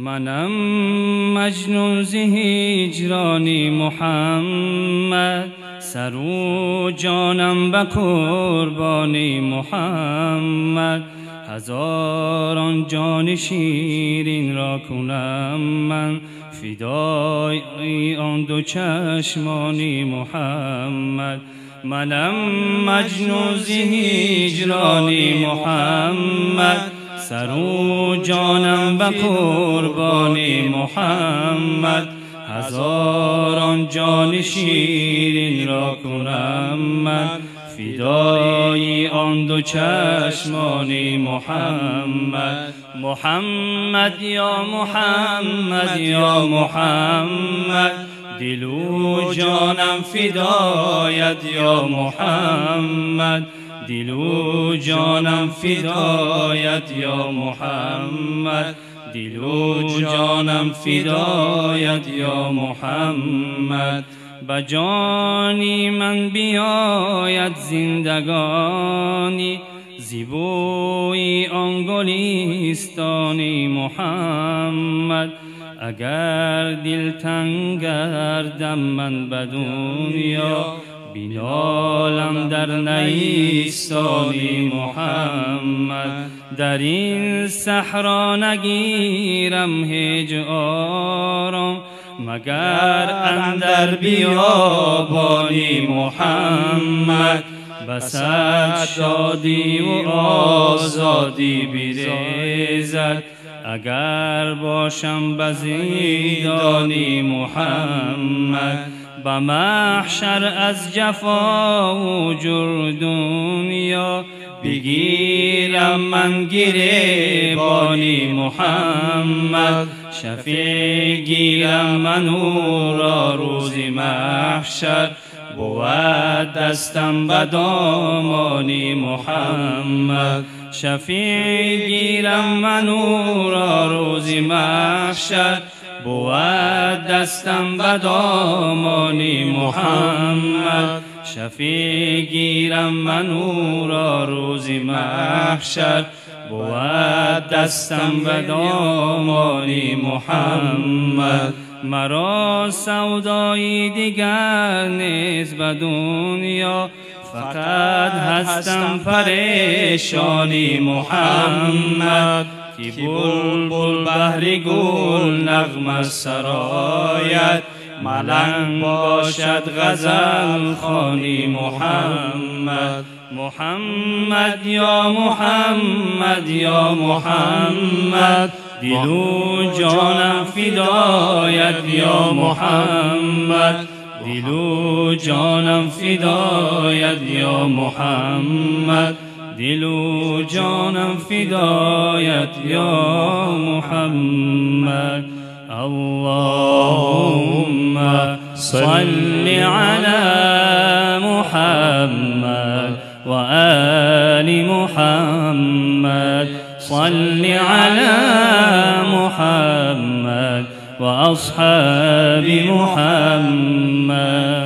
منم مجنون ز هجران محمد، سر و جانم به قربان محمد. هزاران جان شیرین را کنم من، فدای آن دو چشمان محمد. منم مجنون ز هجران محمد، سر و جانم به قربان محمد. هزاران جان شیرین را کنم من، فدای آن دو چشمان محمد. محمد یا محمد یا محمد، دل و جانم فدایت یا محمد. دل و جانم فدایت یا محمد، دل و جانم فدایت یا محمد. به جانی من بیاید زندگانی، زیبوی آن گلستان محمد. اگر دل تنگ گردم من به دنیا، بینالم در نیستان محمد. در این صحرا نگیرم هیچ آرام، مگر اندر بیابان محمد. بسد شادی و آزادی بیریزد، اگر باشم به زندان محمد. به محشر از جفا و جور دنیا، بگیرم من گریبان محمد. شفیع گیرم من او را روز محشر، بود دستم به دامان محمد. شفیع گیرم من او را روز محشر، بود دستم به دامان محمد. شفیع گیرم من او را روز محشر، بود دستم به دامان محمد. مرا سودایی دیگر نیست به دنیا، فقط هستم پریشانی محمد. که بلبل بهر گل نغمه سرایت، ملنگ باشد غزل خوانی محمد. محمد یا محمد یا محمد، دل و جانم فدایت یا محمد. دل و جانم فدایت یا محمد. دل و جانم فدایت یا محمد. اللهم صل على محمد وآل محمد. صل على محمد وأصحاب محمد.